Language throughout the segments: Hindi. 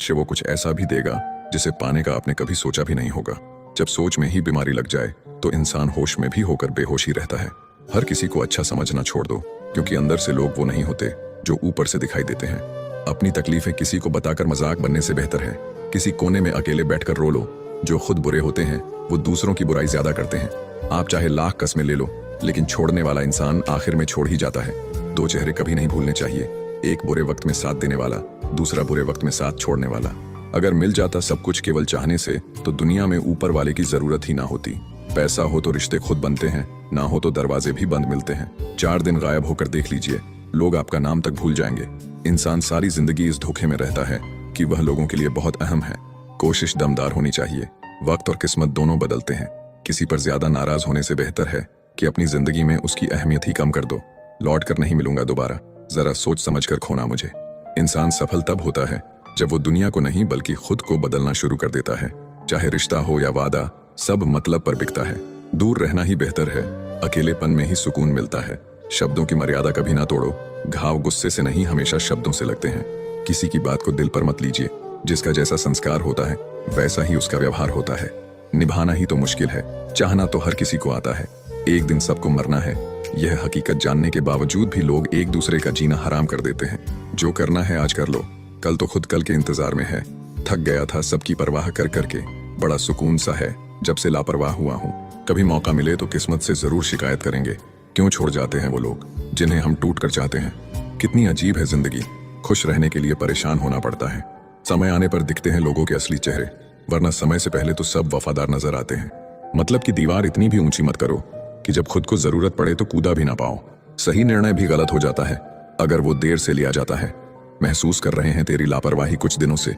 अवश्य वो कुछ ऐसा भी देगा जिसे पाने का आपने कभी सोचा भी नहीं होगा। जब सोच में ही बीमारी लग जाए तो इंसान होश में भी होकर बेहोश ही रहता है। हर किसी को अच्छा समझना छोड़ दो, क्योंकि अंदर से लोग वो नहीं होते जो ऊपर से दिखाई देते हैं। अपनी तकलीफें किसी को बताकर मजाक बनने से बेहतर है किसी कोने में अकेले बैठकर रो लो। जो खुद बुरे होते हैं वो दूसरों की बुराई ज्यादा करते हैं। आप चाहे लाख कस्में ले लो, लेकिन छोड़ने वाला इंसान आखिर में छोड़ ही जाता है। दो चेहरे कभी नहीं भूलने चाहिए, एक बुरे वक्त में साथ देने वाला, दूसरा बुरे वक्त में साथ छोड़ने वाला। अगर मिल जाता सब कुछ केवल चाहने से तो दुनिया में ऊपर वाले की जरूरत ही ना होती। पैसा हो तो रिश्ते खुद बनते हैं, ना हो तो दरवाजे भी बंद मिलते हैं। 4 दिन गायब होकर देख लीजिए, लोग आपका नाम तक भूल जाएंगे। इंसान सारी जिंदगी इस धोखे में रहता है कि वह लोगों के लिए बहुत अहम है। कोशिश दमदार होनी चाहिए। वक्त और किस्मत दोनों बदलते हैं। किसी पर ज्यादा नाराज होने से बेहतर है कि अपनी जिंदगी में उसकी अहमियत ही कम कर दो। लौट कर नहीं मिलूंगा दोबारा, जरा सोच समझ कर खोना मुझे। इंसान सफल तब होता है जब वो दुनिया को नहीं बल्कि खुद को बदलना शुरू कर देता है। चाहे रिश्ता हो या वादा, सब मतलब पर बिकता है। दूर रहना ही बेहतर है, अकेलेपन में ही सुकून मिलता है। शब्दों की मर्यादा कभी ना तोड़ो, घाव गुस्से से नहीं हमेशा शब्दों से लगते हैं। किसी की बात को दिल पर मत लीजिए, जिसका जैसा संस्कार होता है वैसा ही उसका व्यवहार होता है। निभाना ही तो मुश्किल है, चाहना तो हर किसी को आता है। एक दिन सबको मरना है, यह हकीकत जानने के बावजूद भी लोग एक दूसरे का जीना हराम कर देते हैं। जो करना है आज कर लो, कल तो खुद कल के इंतजार में है। थक गया था सबकी परवाह कर करके, बड़ा सुकून सा है जब से लापरवाह हुआ हूँ। कभी मौका मिले तो किस्मत से जरूर शिकायत करेंगे, क्यों छोड़ जाते हैं वो लोग जिन्हें हम टूट कर चाहते हैं। कितनी अजीब है जिंदगी, खुश रहने के लिए परेशान होना पड़ता है। समय आने पर दिखते हैं लोगों के असली चेहरे, वरना समय से पहले तो सब वफादार नजर आते हैं। मतलब की दीवार इतनी भी ऊंची मत करो कि जब खुद को जरूरत पड़े तो कूदा भी ना पाओ। सही निर्णय भी गलत हो जाता है अगर वो देर से लिया जाता है। महसूस कर रहे हैं तेरी लापरवाही कुछ दिनों से।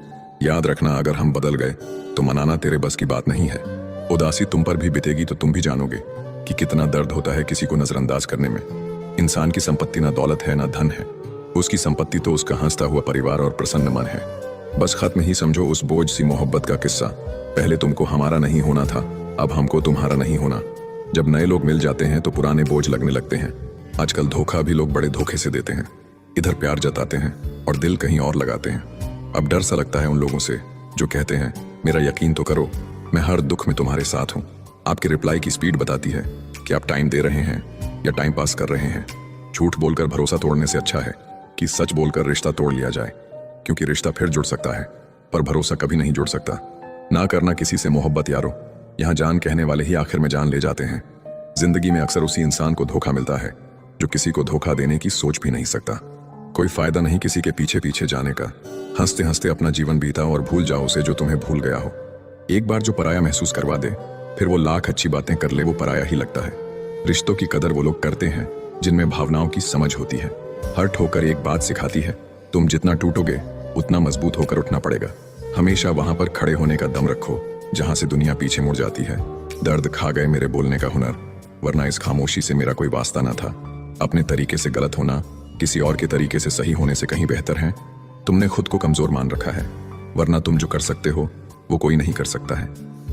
याद रखना, अगर हम बदल गए तो मनाना तेरे बस की बात नहीं है। उदासी तुम पर भी बीतेगी तो तुम भी जानोगे कि कितना दर्द होता है किसी को नजरअंदाज करने में। इंसान की संपत्ति ना दौलत है ना धन है, उसकी संपत्ति तो उसका हंसता हुआ परिवार और प्रसन्न मन है। बस खत्म ही समझो उस बोझ सी मोहब्बत का किस्सा। पहले तुमको हमारा नहीं होना था, अब हमको तुम्हारा नहीं होना। जब नए लोग मिल जाते हैं तो पुराने बोझ लगने लगते हैं। आजकल धोखा भी लोग बड़े धोखे से देते हैं। इधर प्यार जताते हैं और दिल कहीं और लगाते हैं। अब डर सा लगता है उन लोगों से जो कहते हैं मेरा यकीन तो करो, मैं हर दुख में तुम्हारे साथ हूँ। आपके रिप्लाई की स्पीड बताती है कि आप टाइम दे रहे हैं या टाइम पास कर रहे हैं। झूठ बोलकर भरोसा तोड़ने से अच्छा है कि सच बोलकर रिश्ता तोड़ लिया जाए, क्योंकि रिश्ता फिर जुड़ सकता है पर भरोसा कभी नहीं जुड़ सकता। ना करना किसी से मोहब्बत यारो, यहाँ जान कहने वाले ही आखिर में जान ले जाते हैं। जिंदगी में अक्सर उसी इंसान को धोखा मिलता है जो किसी को धोखा देने की सोच भी नहीं सकता। कोई फायदा नहीं किसी के पीछे पीछे जाने का। हंसते हंसते अपना जीवन बीता और भूल जाओ उसे जो तुम्हें भूल गया हो। एक बार जो पराया महसूस करवा दे, फिर वो लाख अच्छी बातें कर ले वो पराया ही लगता है। रिश्तों की कदर वो लोग करते हैं जिनमें भावनाओं की समझ होती है। हर्ट होकर एक बात सिखाती है, तुम जितना टूटोगे उतना मजबूत होकर उठना पड़ेगा। हमेशा वहां पर खड़े होने का दम रखो जहां से दुनिया पीछे मुड़ जाती है। दर्द खा गए मेरे बोलने का हुनर, वरना इस खामोशी से मेरा कोई वास्ता ना था। अपने तरीके से गलत होना किसी और के तरीके से सही होने से कहीं बेहतर है। तुमने खुद को कमजोर मान रखा है, वरना तुम जो कर सकते हो वो कोई नहीं कर सकता है।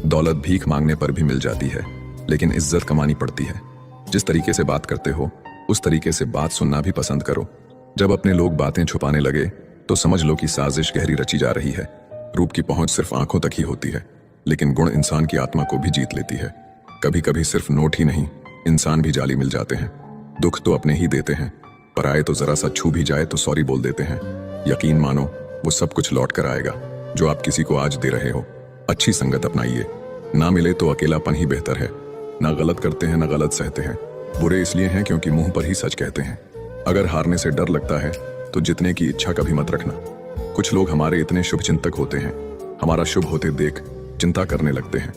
दौलत भीख मांगने पर भी मिल जाती है, लेकिन इज्जत कमानी पड़ती है। जिस तरीके से बात करते हो उस तरीके से बात सुनना भी पसंद करो। जब अपने लोग बातें छुपाने लगे तो समझ लो कि साजिश गहरी रची जा रही है। रूप की पहुंच सिर्फ आंखों तक ही होती है, लेकिन गुण इंसान की आत्मा को भी जीत लेती है। कभी कभी सिर्फ नोट ही नहीं, इंसान भी जाली मिल जाते हैं। दुख तो अपने ही देते हैं, पर आए तो जरा सा छू भी जाए तो सॉरी बोल देते हैं। यकीन मानो वो सब कुछ लौट कर आएगा जो आप किसी को आज दे रहे हो। अच्छी संगत अपनाइए, ना मिले तो अकेलापन ही बेहतर है। ना गलत करते हैं ना गलत सहते हैं। बुरे इसलिए हैं क्योंकि मुंह पर ही सच कहते हैं। अगर हारने से डर लगता है तो जीतने की इच्छा कभी मत रखना। कुछ लोग हमारे इतने शुभ चिंतक होते हैं, हमारा शुभ होते देख चिंता करने लगते हैं।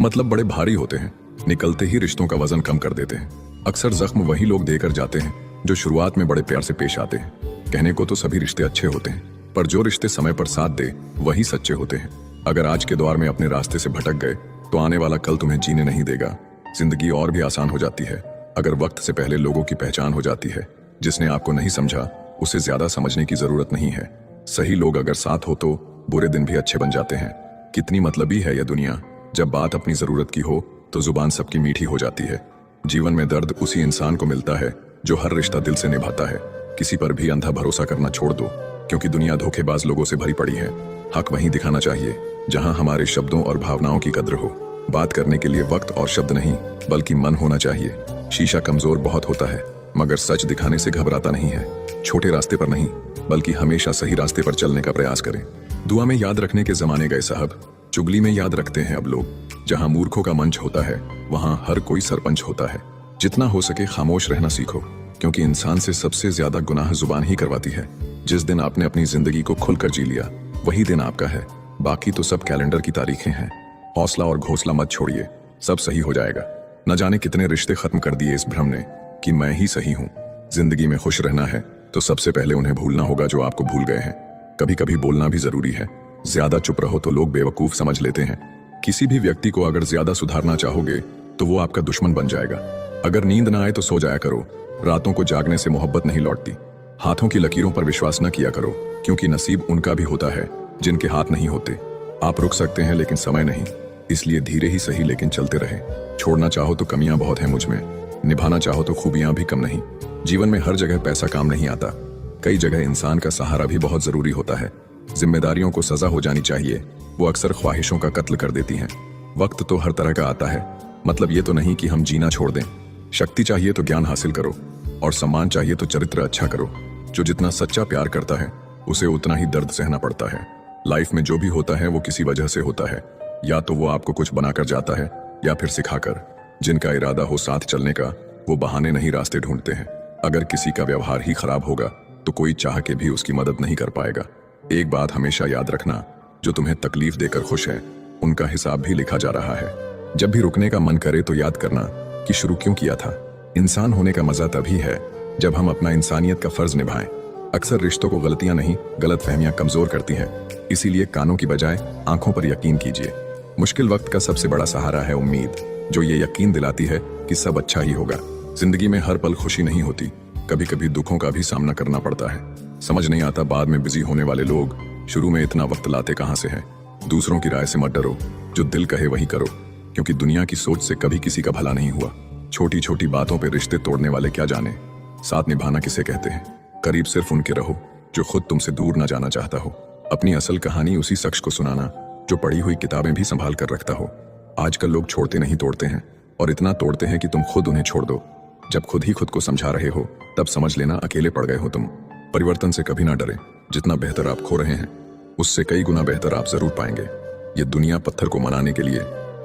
मतलब बड़े भारी होते हैं, निकलते ही रिश्तों का वजन कम कर देते हैं। अक्सर जख्म वही लोग देकर जाते हैं जो शुरुआत में बड़े प्यार से पेश आते हैं। कहने को तो सभी रिश्ते अच्छे होते हैं, पर जो रिश्ते समय पर साथ दे वही सच्चे होते हैं। अगर आज के दौर में अपने रास्ते से भटक गए तो आने वाला कल तुम्हें जीने नहीं देगा। जिंदगी और भी आसान हो जाती है अगर वक्त से पहले लोगों की पहचान हो जाती है। जिसने आपको नहीं समझा उसे ज्यादा समझने की जरूरत नहीं है। सही लोग अगर साथ हो तो बुरे दिन भी अच्छे बन जाते हैं। कितनी मतलबी है यह दुनिया, जब बात अपनी जरूरत की हो तो जुबान सबकी मीठी हो जाती है। जीवन में दर्द उसी इंसान को मिलता है जो हर रिश्ता दिल से निभाता है। किसी पर भी अंधा भरोसा करना छोड़ दो, क्योंकि दुनिया धोखेबाज लोगों से भरी पड़ी है। हक वहीं दिखाना चाहिए जहां हमारे शब्दों और भावनाओं की कद्र हो। बात करने के लिए वक्त और शब्द नहीं, बल्कि मन होना चाहिए। शीशा कमजोर बहुत होता है, मगर सच दिखाने से घबराता नहीं है। छोटे रास्ते पर नहीं, बल्कि हमेशा सही रास्ते पर चलने का प्रयास करें। दुआ में याद रखने के जमाने गए साहब, चुगली में याद रखते हैं अब लोग। जहां मूर्खों का मंच होता है, वहां हर कोई सरपंच होता है। जितना हो सके खामोश रहना सीखो, क्योंकि इंसान से सबसे ज्यादा गुनाह जुबान ही करवाती है। जिस दिन आपने अपनी जिंदगी को खुलकर जी लिया, वही दिन आपका है। बाकी तो सब कैलेंडर की तारीखें हैं। हौसला और घोंसला मत छोड़िए, सब सही हो जाएगा। न जाने कितने रिश्ते खत्म कर दिए इस भ्रम ने कि मैं ही सही हूँ। जिंदगी में खुश रहना है तो सबसे पहले उन्हें भूलना होगा जो आपको भूल गए हैं। कभी कभी बोलना भी जरूरी है। ज्यादा चुप रहो तो लोग बेवकूफ समझ लेते हैं। किसी भी व्यक्ति को अगर ज्यादा सुधारना चाहोगे तो वो आपका दुश्मन बन जाएगा। अगर नींद ना आए तो सो जाया करो। रातों को जागने से मोहब्बत नहीं लौटती। हाथों की लकीरों पर विश्वास न किया करो, क्योंकि नसीब उनका भी होता है जिनके हाथ नहीं होते। आप रुक सकते हैं लेकिन समय नहीं, इसलिए धीरे ही सही लेकिन चलते रहे। छोड़ना चाहो तो कमियां बहुत हैं मुझ में, निभाना चाहो तो खूबियां भी कम नहीं। जीवन में हर जगह पैसा काम नहीं आता, कई जगह इंसान का सहारा भी बहुत जरूरी होता है। जिम्मेदारियों को सजा हो जानी चाहिए, वो अक्सर ख्वाहिशों का कत्ल कर देती हैं। वक्त तो हर तरह का आता है, मतलब ये तो नहीं कि हम जीना छोड़ दें। शक्ति चाहिए तो ज्ञान हासिल करो, और सम्मान चाहिए तो चरित्र अच्छा करो। जो जितना सच्चा प्यार करता है, उसे उतना ही दर्द सहना पड़ता है। लाइफ में जो भी होता है वो किसी वजह से होता है। या तो वो आपको कुछ बनाकर जाता है, या फिर सिखाकर। जिनका इरादा हो साथ चलने का, वो बहाने नहीं रास्ते ढूंढते हैं। अगर किसी का व्यवहार ही खराब होगा तो कोई चाह के भी उसकी मदद नहीं कर पाएगा। एक बात हमेशा याद रखना, जो तुम्हें तकलीफ देकर खुश है, उनका हिसाब भी लिखा जा रहा है। जब भी रुकने का मन करे तो याद करना कि शुरू क्यों किया था। इंसान होने का मजा तभी है जब हम अपना इंसानियत का फर्ज निभाएं। अक्सर रिश्तों को गलतियां नहीं, गलतफहमियां कमजोर करती हैं। इसीलिए कानों की बजाय आंखों पर यकीन कीजिए। मुश्किल वक्त का सबसे बड़ा सहारा है उम्मीद, जो ये यकीन दिलाती है कि सब अच्छा ही होगा। जिंदगी में हर पल खुशी नहीं होती, कभी कभी दुखों का भी सामना करना पड़ता है। समझ नहीं आता बाद में बिजी होने वाले लोग शुरू में इतना वक्त लाते कहां से हैं। दूसरों की राय से मत डरो, जो दिल कहे वही करो, क्योंकि दुनिया की सोच से कभी किसी का भला नहीं हुआ। छोटी छोटी बातों पे रिश्ते तोड़ने वाले क्या जाने साथ निभाना किसे कहते हैं। करीब सिर्फ उनके रहो जो खुद तुमसे दूर ना जाना चाहता हो। अपनी असल कहानी उसी शख्स को सुनाना जो पढ़ी हुई किताबें भी संभाल कर रखता हो। आजकल लोग छोड़ते नहीं तोड़ते हैं, और इतना तोड़ते हैं कि तुम खुद उन्हें छोड़ दो। जब खुद ही खुद को समझा रहे हो तब समझ लेना अकेले पड़ गए हो तुम। परिवर्तन से कभी ना डरे। जितना बेहतर आप खो रहे हैं, उससे कई गुना बेहतर आप जरूर पाएंगे। ये दुनिया पत्थर को मनाने के लिए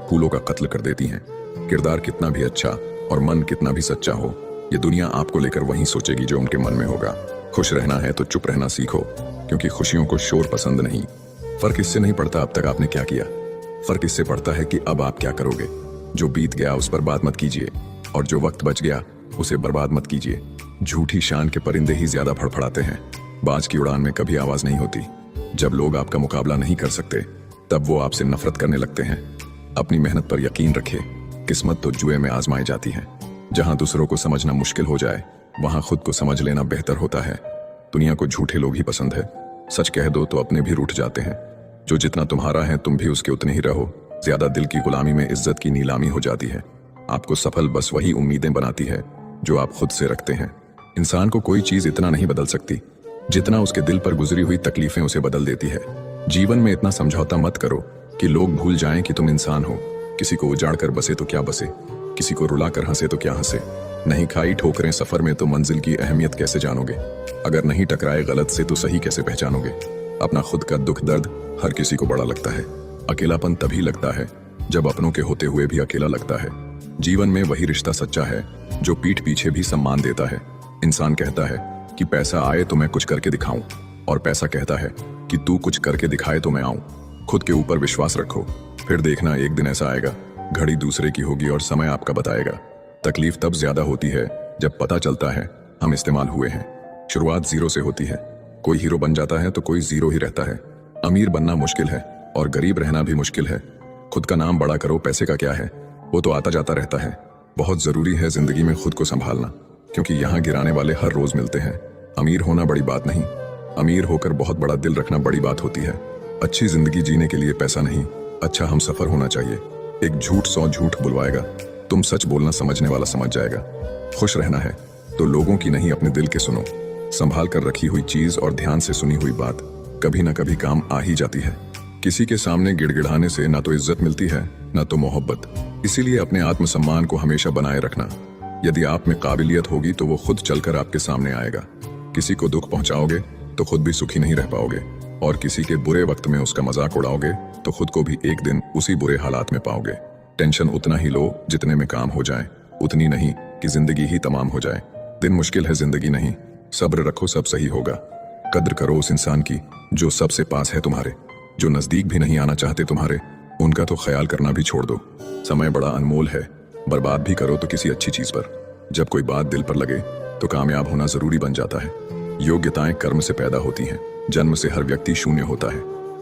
फूलों का कत्ल कर देती है। किरदार कितना भी अच्छा और मन कितना भी सच्चा हो, ये दुनिया आपको लेकर वही सोचेगी जो उनके मन में होगा। खुश रहना है तो चुप रहना सीखो, क्योंकि खुशियों को शोर पसंद नहीं। फर्क इससे नहीं पड़ता अब तक आपने क्या किया, फर्क इससे पड़ता है कि अब आप क्या करोगे। जो बीत गया उस पर बात मत कीजिए, और जो वक्त बच गया उसे बर्बाद मत कीजिए। झूठी शान के परिंदे ही ज्यादा फड़फड़ाते हैं, बाज की उड़ान में कभी आवाज नहीं होती। जब लोग आपका मुकाबला नहीं कर सकते, तब वो आपसे नफरत करने लगते हैं। अपनी मेहनत पर यकीन रखें, किस्मत तो जुए में आजमाई जाती है। जहां दूसरों को समझना मुश्किल हो जाए, वहां खुद को समझ लेना बेहतर होता है। दुनिया को झूठे लोग ही पसंद है, सच कह दो तो अपने भी रूठ जाते हैं। जो जितना तुम्हारा है तुम भी उसके उतने ही रहो। ज्यादा दिल की गुलामी में इज्जत की नीलामी हो जाती है। आपको सफल बस वही उम्मीदें बनाती है जो आप खुद से रखते हैं। इंसान को कोई चीज इतना नहीं बदल सकती जितना उसके दिल पर गुजरी हुई तकलीफें उसे बदल देती है। जीवन में इतना समझौता मत करो कि लोग भूल जाएं कि तुम इंसान हो। किसी को उजाड़ कर बसे तो क्या बसे, किसी को रुला कर हंसे तो क्या हंसे। नहीं खाई ठोकरें सफर में तो मंजिल की अहमियत कैसे जानोगे। अगर नहीं टकराए गलत से तो सही कैसे पहचानोगे। अपना खुद का दुख दर्द हर किसी को बड़ा लगता है। अकेलापन तभी लगता है जब अपनों के होते हुए भी अकेला लगता है। जीवन में वही रिश्ता सच्चा है जो पीठ पीछे भी सम्मान देता है। इंसान कहता है कि पैसा आए तो मैं कुछ करके दिखाऊं, और पैसा कहता है कि तू कुछ करके दिखाए तो मैं आऊं। खुद के ऊपर विश्वास रखो, फिर देखना एक दिन ऐसा आएगा, घड़ी दूसरे की होगी और समय आपका बताएगा। तकलीफ तब ज्यादा होती है जब पता चलता है हम इस्तेमाल हुए हैं। शुरुआत जीरो से होती है। कोई हीरो बन जाता है तो कोई जीरो ही रहता है। अमीर बनना मुश्किल है और गरीब रहना भी मुश्किल है। खुद का नाम बड़ा करो, पैसे का क्या है, वो तो आता जाता रहता है। बहुत जरूरी है जिंदगी में खुद को संभालना, क्योंकि यहाँ गिराने वाले हर रोज मिलते हैं। अमीर होना बड़ी बात नहीं, अमीर होकर बहुत बड़ा दिल रखना बड़ी बात होती है। अच्छी जिंदगी जीने के लिए पैसा नहीं, अच्छा हम सफर होना चाहिए। एक झूठ 100 झूठ बुलवाएगा, तुम सच बोलना समझने वाला समझ जाएगा। खुश रहना है तो लोगों की नहीं अपने दिल के सुनो। संभाल कर रखी हुई चीज और ध्यान से सुनी हुई बात कभी ना कभी काम आ ही जाती है। किसी के सामने गिड़गिड़ाने से ना तो इज्जत मिलती है ना तो मोहब्बत। इसीलिए अपने आत्मसम्मान को हमेशा बनाए रखना। यदि आप में काबिलियत होगी तो वो खुद चलकर आपके सामने आएगा। किसी को दुख पहुंचाओगे तो खुद भी सुखी नहीं रह पाओगे, और किसी के बुरे वक्त में उसका मजाक उड़ाओगे तो खुद को भी एक दिन उसी बुरे हालात में पाओगे। टेंशन उतना ही लो जितने में काम हो जाए, उतनी नहीं कि जिंदगी ही तमाम हो जाए। दिन मुश्किल है, जिंदगी नहीं। सब्र रखो, सब सही होगा। कद्र करो उस इंसान की जो सबसे पास है तुम्हारे। जो नजदीक भी नहीं आना चाहते तुम्हारे, उनका तो ख्याल करना भी छोड़ दो। समय बड़ा अनमोल है, बर्बाद भी करो तो किसी अच्छी चीज पर। जब कोई बात दिल पर लगे तो कामयाब होना जरूरी बन जाता है। योग्यताएं कर्म से पैदा होती हैं, जन्म से हर व्यक्ति शून्य होता है।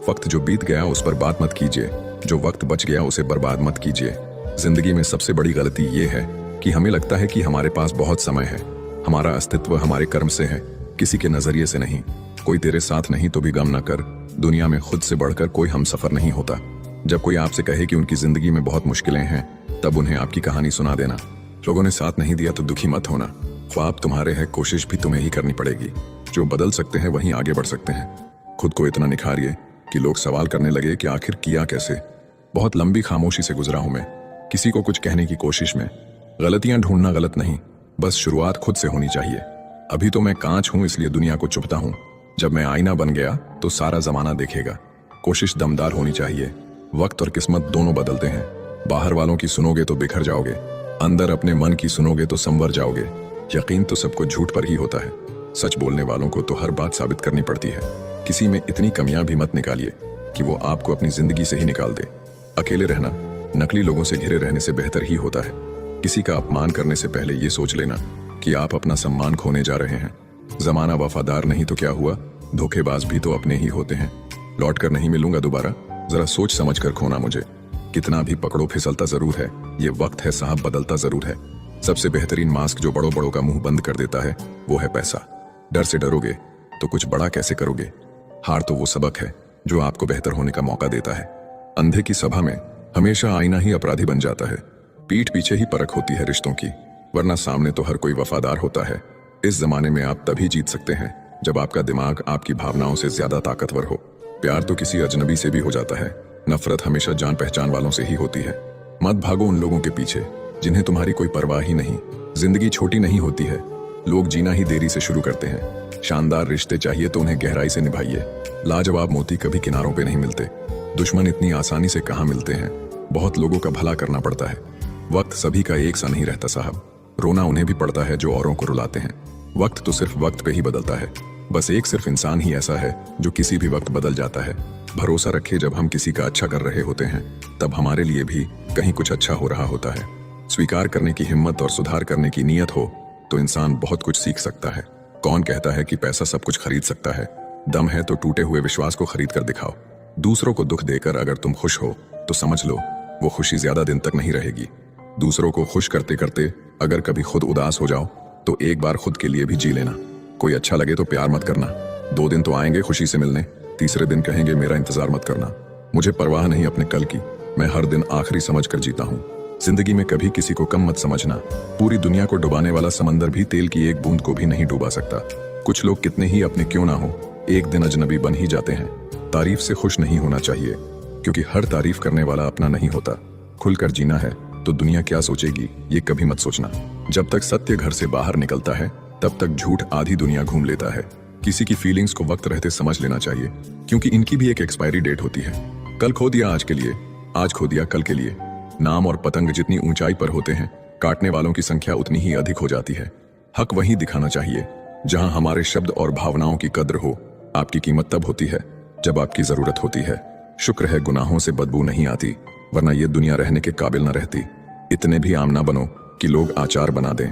वक्त जो बीत गया उस पर बात मत कीजिए, जो वक्त बच गया उसे बर्बाद मत कीजिए। जिंदगी में सबसे बड़ी गलती ये है कि हमें लगता है कि हमारे पास बहुत समय है। हमारा अस्तित्व हमारे कर्म से है, किसी के नजरिए से नहीं। कोई तेरे साथ नहीं तो भी गम न कर, दुनिया में खुद से बढ़कर कोई हमसफर नहीं होता। जब कोई आपसे कहे कि उनकी जिंदगी में बहुत मुश्किलें हैं, तब उन्हें आपकी कहानी सुना देना। लोगों ने साथ नहीं दिया तो दुखी मत होना। ख्वाब तुम्हारे हैं, कोशिश भी तुम्हें ही करनी पड़ेगी। जो बदल सकते हैं वहीं आगे बढ़ सकते हैं। खुद को इतना निखारिए कि लोग सवाल करने लगे कि आखिर किया कैसे। बहुत लंबी खामोशी से गुजरा हूं मैं, किसी को कुछ कहने की कोशिश में। गलतियां ढूंढना गलत नहीं, बस शुरुआत खुद से होनी चाहिए। अभी तो मैं कांच हूं इसलिए दुनिया को चुभता हूं। जब मैं आईना बन गया तो सारा जमाना देखेगा। कोशिश दमदार होनी चाहिए। वक्त और किस्मत दोनों बदलते हैं। बाहर वालों की सुनोगे तो बिखर जाओगे, अंदर अपने मन की सुनोगे तो संवर जाओगे। यकीन तो सबको झूठ पर ही होता है। सच बोलने वालों को तो हर बात साबित करनी पड़ती है। किसी में इतनी कमियां भी मत निकालिए कि वो आपको अपनी जिंदगी से ही निकाल दे। अकेले रहना नकली लोगों से घिरे रहने से बेहतर ही होता है। किसी का अपमान करने से पहले ये सोच लेना कि आप अपना सम्मान खोने जा रहे हैं। जमाना वफादार नहीं तो क्या हुआ, धोखेबाज भी तो अपने ही होते हैं। लौट कर नहीं मिलूंगा दोबारा, जरा सोच समझ कर खोना मुझे। कितना भी पकड़ो फिसलता जरूर है, ये वक्त है साहब बदलता जरूर है। सबसे बेहतरीन मास्क जो बड़ों बड़ों का मुंह बंद कर देता है वो है पैसा। डर से डरोगे तो कुछ बड़ा कैसे करोगे। हार तो वो सबक है जो आपको बेहतर होने का मौका देता है। अंधे की सभा में हमेशा आईना ही अपराधी बन जाता है। पीठ पीछे ही परख होती है रिश्तों की, वरना सामने तो हर कोई वफादार होता है। इस जमाने में आप तभी जीत सकते हैं जब आपका दिमाग आपकी भावनाओं से ज्यादा ताकतवर हो। प्यार तो किसी अजनबी से भी हो जाता है, नफरत हमेशा जान पहचान वालों से ही होती है। मत भागो उन लोगों के पीछे जिन्हें तुम्हारी कोई परवाह ही नहीं। जिंदगी छोटी नहीं होती है, लोग जीना ही देरी से शुरू करते हैं। शानदार रिश्ते चाहिए तो उन्हें गहराई से निभाइए। लाजवाब मोती कभी किनारों पे नहीं मिलते। दुश्मन इतनी आसानी से कहाँ मिलते हैं। बहुत लोगों का भला करना पड़ता है। वक्त सभी का एक सा नहीं रहता साहब। रोना उन्हें भी पड़ता है जो औरों को रुलाते हैं। वक्त तो सिर्फ वक्त पे ही बदलता है। बस एक सिर्फ इंसान ही ऐसा है जो किसी भी वक्त बदल जाता है। भरोसा रखिए, जब हम किसी का अच्छा कर रहे होते हैं तब हमारे लिए भी कहीं कुछ अच्छा हो रहा होता है। स्वीकार करने की हिम्मत और सुधार करने की नीयत हो तो इंसान बहुत कुछ सीख सकता है। कौन कहता है कि पैसा सब कुछ खरीद सकता है। दम है तो टूटे हुए विश्वास को खरीद कर दिखाओ। दूसरों को दुख देकर अगर तुम खुश हो तो समझ लो वो खुशी ज्यादा दिन तक नहीं रहेगी। दूसरों को खुश करते करते अगर कभी खुद उदास हो जाओ तो एक बार खुद के लिए भी जी लेना। कोई अच्छा लगे तो प्यार मत करना। 2 दिन तो आएंगे खुशी से मिलने, तीसरे दिन कहेंगे मेरा इंतजार मत करना। मुझे परवाह नहीं अपने कल की, मैं हर दिन आखिरी समझ कर जीता हूँ। जिंदगी में कभी किसी को कम मत समझना। पूरी दुनिया को डुबाने वाला समंदर भी तेल की एक बूंद को भी नहीं डुबा सकता। कुछ लोग कितने ही अपने क्यों ना हो, एक दिन अजनबी बन ही जाते हैं। तारीफ से खुश नहीं होना चाहिए, क्योंकि हर तारीफ करने वाला अपना नहीं होता। खुलकर जीना है तो दुनिया क्या सोचेगी ये कभी मत सोचना। जब तक सत्य घर से बाहर निकलता है तब तक झूठ आधी दुनिया घूम लेता है। किसी की फीलिंग्स को वक्त रहते समझ लेना चाहिए, क्योंकि इनकी भी एक एक्सपायरी डेट होती है। कल खो दिया आज के लिए, आज खो दिया कल के लिए। नाम और पतंग जितनी ऊंचाई पर होते हैं, काटने वालों की संख्या उतनी ही अधिक हो जाती है। हक वहीं दिखाना चाहिए जहां हमारे शब्द और भावनाओं की कद्र हो। आपकी कीमत तब होती है जब आपकी जरूरत होती है। शुक्र है गुनाहों से बदबू नहीं आती, वरना ये दुनिया रहने के काबिल न रहती। इतने भी आम ना बनो कि लोग आचार बना दें।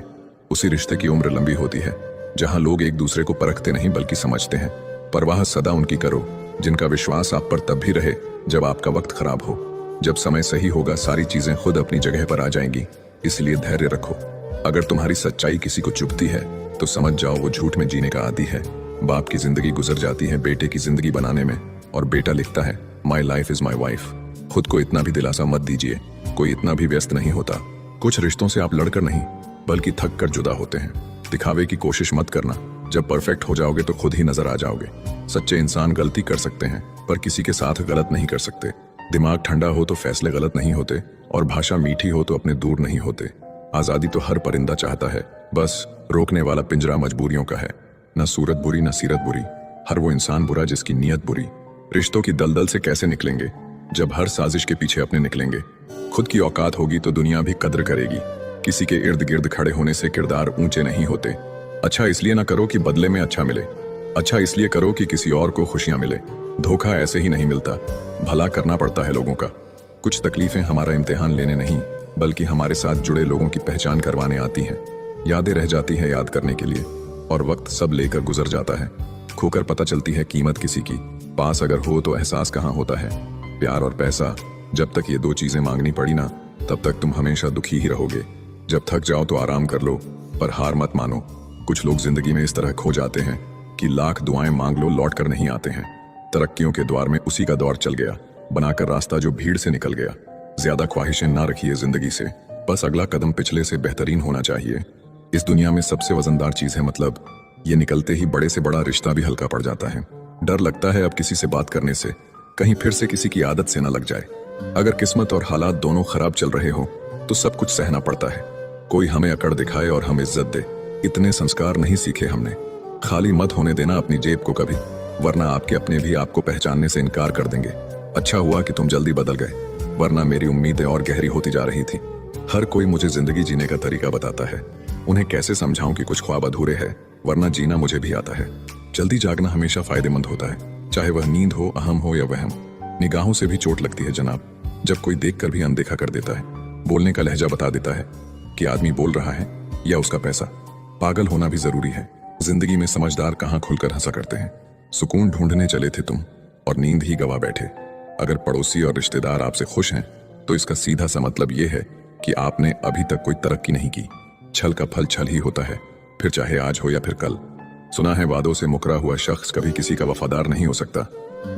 उसी रिश्ते की उम्र लंबी होती है जहां लोग एक दूसरे को परखते नहीं बल्कि समझते हैं। परवाह सदा उनकी करो जिनका विश्वास आप पर तब भी रहे जब आपका वक्त खराब हो। जब समय सही होगा सारी चीजें खुद अपनी जगह पर आ जाएंगी, इसलिए धैर्य रखो। अगर तुम्हारी सच्चाई किसी को चुभती है तो समझ जाओ वो झूठ में जीने का आदी है। बाप की जिंदगी गुजर जाती है बेटे की जिंदगी बनाने में, और बेटा लिखता है my life is my wife. खुद को इतना भी दिलासा मत दीजिए, कोई इतना भी व्यस्त नहीं होता। कुछ रिश्तों से आप लड़कर नहीं बल्कि थक कर जुदा होते हैं। दिखावे की कोशिश मत करना, जब परफेक्ट हो जाओगे तो खुद ही नजर आ जाओगे। सच्चे इंसान गलती कर सकते हैं पर किसी के साथ गलत नहीं कर सकते। दिमाग ठंडा हो तो फैसले गलत नहीं होते, और भाषा मीठी हो तो अपने दूर नहीं होते। आजादी तो हर परिंदा चाहता है, बस रोकने वाला पिंजरा मजबूरियों का है। न सूरत बुरी न सीरत बुरी, हर वो इंसान बुरा जिसकी नीयत बुरी। रिश्तों की दलदल से कैसे निकलेंगे जब हर साजिश के पीछे अपने निकलेंगे। खुद की औकात होगी तो दुनिया भी कद्र करेगी। किसी के इर्द गिर्द खड़े होने से किरदार ऊंचे नहीं होते। अच्छा इसलिए ना करो कि बदले में अच्छा मिले, अच्छा इसलिए करो कि किसी और को खुशियां मिले। धोखा ऐसे ही नहीं मिलता, भला करना पड़ता है लोगों का। कुछ तकलीफें हमारा इम्तिहान लेने नहीं बल्कि हमारे साथ जुड़े लोगों की पहचान करवाने आती हैं। यादें रह जाती हैं याद करने के लिए, और वक्त सब लेकर गुजर जाता है। खोकर पता चलती है कीमत किसी की, पास अगर हो तो एहसास कहाँ होता है। प्यार और पैसा, जब तक ये दो चीजें मांगनी पड़ी ना, तब तक तुम हमेशा दुखी ही रहोगे। जब थक जाओ तो आराम कर लो, पर हार मत मानो। कुछ लोग जिंदगी में इस तरह खो जाते हैं कि लाख दुआएं मांग लो लौट कर नहीं आते हैं। तरक्कियों के द्वार में उसी का दौर चल गया, बनाकर रास्ता जो भीड़ से निकल गया। ज्यादा ख्वाहिशें ना रखिए जिंदगी से, बस अगला कदम पिछले से बेहतरीन होना चाहिए। इस दुनिया में सबसे वजनदार चीज है मतलब, ये निकलते ही बड़े से बड़ा रिश्ता भी हल्का पड़ जाता है। डर लगता है अब किसी से बात करने से, कहीं फिर से किसी की आदत से ना लग जाए। अगर किस्मत और हालात दोनों खराब चल रहे हो तो सब कुछ सहना पड़ता है। कोई हमें अकड़ दिखाए और हम इज्जत दे, इतने संस्कार नहीं सीखे हमने। खाली मत होने देना अपनी जेब को कभी, वरना आपके अपने भी आपको पहचानने से इनकार कर देंगे। अच्छा हुआ कि तुम जल्दी बदल गए, वरना मेरी उम्मीदें और गहरी होती जा रही थी। हर कोई मुझे जिंदगी जीने का तरीका बताता है, उन्हें कैसे समझाऊं कि कुछ ख्वाब अधूरे हैं, वरना जीना मुझे भी आता है। जल्दी जागना हमेशा फायदेमंद होता है, चाहे वह नींद हो, अहम हो या वहम। निगाहों से भी चोट लगती है जनाब, जब कोई देखकर भी अनदेखा कर देता है। बोलने का लहजा बता देता है कि आदमी बोल रहा है या उसका पैसा। पागल होना भी जरूरी है, जिंदगी में समझदार कहाँ खुलकर हंसा करते हैं। सुकून ढूंढने चले थे तुम और नींद ही गवा बैठे। अगर पड़ोसी और रिश्तेदार आपसे खुश हैं तो इसका सीधा सा मतलब यह है कि आपने अभी तक कोई तरक्की नहीं की। छल का फल छल ही होता है, फिर चाहे आज हो या फिर कल। सुना है वादों से मुकरा हुआ शख्स कभी किसी का वफादार नहीं हो सकता।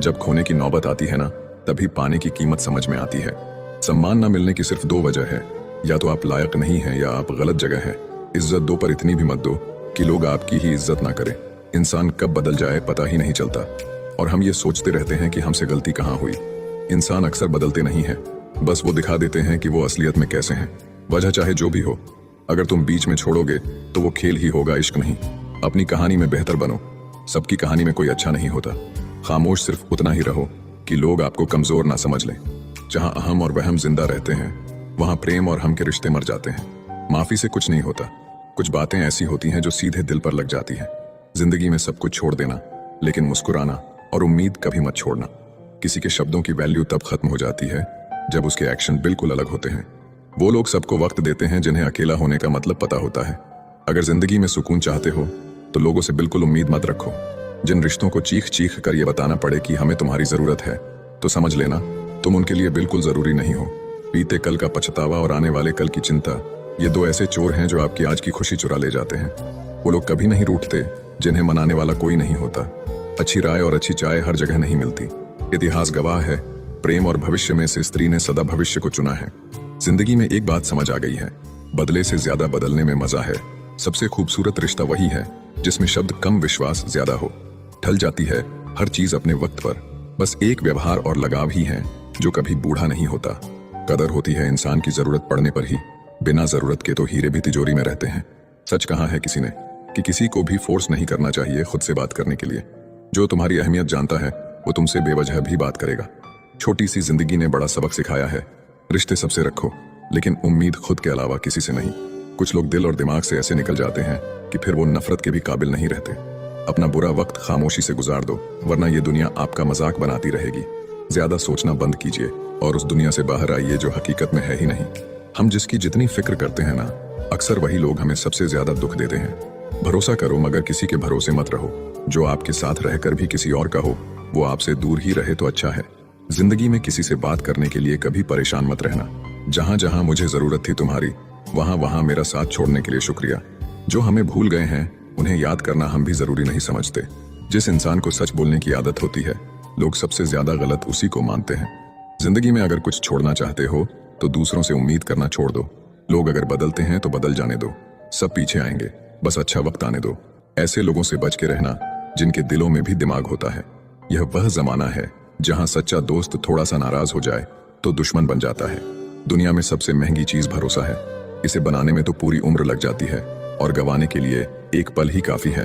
जब खोने की नौबत आती है ना, तभी पाने की कीमत समझ में आती है। सम्मान न मिलने की सिर्फ दो वजह है, या तो आप लायक नहीं हैं या आप गलत जगह हैं। इज्जत दो पर इतनी भी मत दो कि लोग आपकी ही इज्जत ना करें। इंसान कब बदल जाए पता ही नहीं चलता, और हम ये सोचते रहते हैं कि हमसे गलती कहाँ हुई। इंसान अक्सर बदलते नहीं हैं, बस वो दिखा देते हैं कि वो असलियत में कैसे हैं। वजह चाहे जो भी हो, अगर तुम बीच में छोड़ोगे तो वो खेल ही होगा, इश्क नहीं। अपनी कहानी में बेहतर बनो, सबकी कहानी में कोई अच्छा नहीं होता। खामोश सिर्फ उतना ही रहो कि लोग आपको कमजोर ना समझ लें। जहां अहम और वहम जिंदा रहते हैं, वहां प्रेम और हम के रिश्ते मर जाते हैं। माफी से कुछ नहीं होता, कुछ बातें ऐसी होती हैं जो सीधे दिल पर लग जाती हैं। जिंदगी में सब कुछ छोड़ देना, लेकिन मुस्कुराना और उम्मीद कभी मत छोड़ना। किसी के शब्दों की वैल्यू तब खत्म हो जाती है जब उसके एक्शन बिल्कुल अलग होते हैं। वो लोग सबको वक्त देते हैं जिन्हें अकेला होने का मतलब पता होता है। अगर जिंदगी में सुकून चाहते हो तो लोगों से बिल्कुल उम्मीद मत रखो। जिन रिश्तों को चीख चीख कर ये बताना पड़े कि हमें तुम्हारी जरूरत है, तो समझ लेना तुम उनके लिए बिल्कुल जरूरी नहीं हो। बीते कल का पछतावा और आने वाले कल की चिंता, ये दो ऐसे चोर हैं जो आपकी आज की खुशी चुरा ले जाते हैं। वो लोग कभी नहीं रूठते जिन्हें मनाने वाला कोई नहीं होता। अच्छी राय और अच्छी चाय हर जगह नहीं मिलती। इतिहास गवाह है, प्रेम और भविष्य में से स्त्री ने सदा भविष्य को चुना है। जिंदगी में एक बात समझ आ गई है, बदले से ज्यादा बदलने में मजा है। सबसे खूबसूरत रिश्ता वही है जिसमें शब्द कम विश्वास ज्यादा हो। ढल जाती है हर चीज अपने वक्त पर, बस एक व्यवहार और लगाव ही है जो कभी बूढ़ा नहीं होता। कदर होती है इंसान की जरूरत पड़ने पर ही, बिना जरूरत के तो हीरे भी तिजोरी में रहते हैं। सच कहा है किसी ने कि किसी को भी फोर्स नहीं करना चाहिए खुद से बात करने के लिए। जो तुम्हारी अहमियत जानता है वो तुमसे बेवजह भी बात करेगा। छोटी सी जिंदगी ने बड़ा सबक सिखाया है, रिश्ते सबसे रखो लेकिन उम्मीद खुद के अलावा किसी से नहीं। कुछ लोग दिल और दिमाग से ऐसे निकल जाते हैं कि फिर वो नफरत के भी काबिल नहीं रहते। अपना बुरा वक्त खामोशी से गुजार दो, वरना ये दुनिया आपका मजाक बनाती रहेगी। ज्यादा सोचना बंद कीजिए और उस दुनिया से बाहर आइए जो हकीकत में है ही नहीं। हम जिसकी जितनी फिक्र करते हैं ना, अक्सर वही लोग हमें सबसे ज्यादा दुख देते हैं। भरोसा करो मगर किसी के भरोसे मत रहो। जो आपके साथ रहकर भी किसी और का हो, वो आपसे दूर ही रहे तो अच्छा है। जिंदगी में किसी से बात करने के लिए कभी परेशान मत रहना। जहां जहां मुझे जरूरत थी तुम्हारी, वहां वहां मेरा साथ छोड़ने के लिए शुक्रिया। जो हमें भूल गए हैं उन्हें याद करना हम भी जरूरी नहीं समझते। जिस इंसान को सच बोलने की आदत होती है, लोग सबसे ज्यादा गलत उसी को मानते हैं। जिंदगी में अगर कुछ छोड़ना चाहते हो तो दूसरों से उम्मीद करना छोड़ दो। लोग अगर बदलते हैं तो बदल जाने दो, सब पीछे आएंगे, बस अच्छा वक्त आने दो। ऐसे लोगों से बच के रहना जिनके दिलों में भी दिमाग होता है। यह वह जमाना है जहां सच्चा दोस्त थोड़ा सा नाराज हो जाए तो दुश्मन बन जाता है। दुनिया में सबसे महंगी चीज भरोसा है। इसे बनाने में तो पूरी उम्र लग जाती है और गंवाने के लिए एक पल ही काफी है।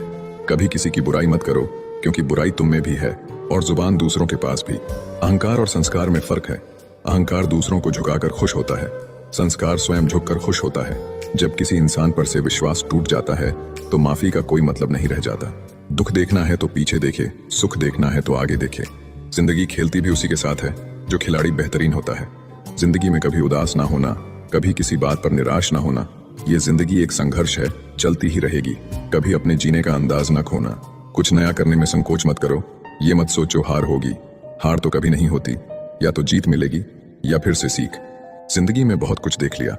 कभी किसी की बुराई मत करो, क्योंकि बुराई तुम में भी है और जुबान दूसरों के पास भी। अहंकार और संस्कार में फर्क है। अहंकार दूसरों को झुकाकर खुश होता है, संस्कार स्वयं झुककर खुश होता है। जब किसी इंसान पर से विश्वास टूट जाता है तो माफी का कोई मतलब नहीं रह जाता। दुख देखना है तो पीछे देखे, सुख देखना है तो आगे देखे। जिंदगी खेलती भी उसी के साथ है जो खिलाड़ी बेहतरीन होता है। जिंदगी में कभी उदास ना होना, कभी किसी बात पर निराश ना होना। ये जिंदगी एक संघर्ष है, चलती ही रहेगी। कभी अपने जीने का अंदाज न खोना। कुछ नया करने में संकोच मत करो। ये मत सोचो हार होगी। हार तो कभी नहीं होती, या तो जीत मिलेगी या फिर से सीख। जिंदगी में बहुत कुछ देख लिया,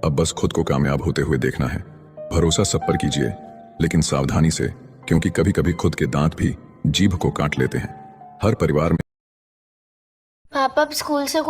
अब बस खुद को कामयाब होते हुए देखना है। भरोसा सब पर कीजिए, लेकिन सावधानी से, क्योंकि कभी कभी खुद के दांत भी जीभ को काट लेते हैं। हर परिवार में पापा अब स्कूल से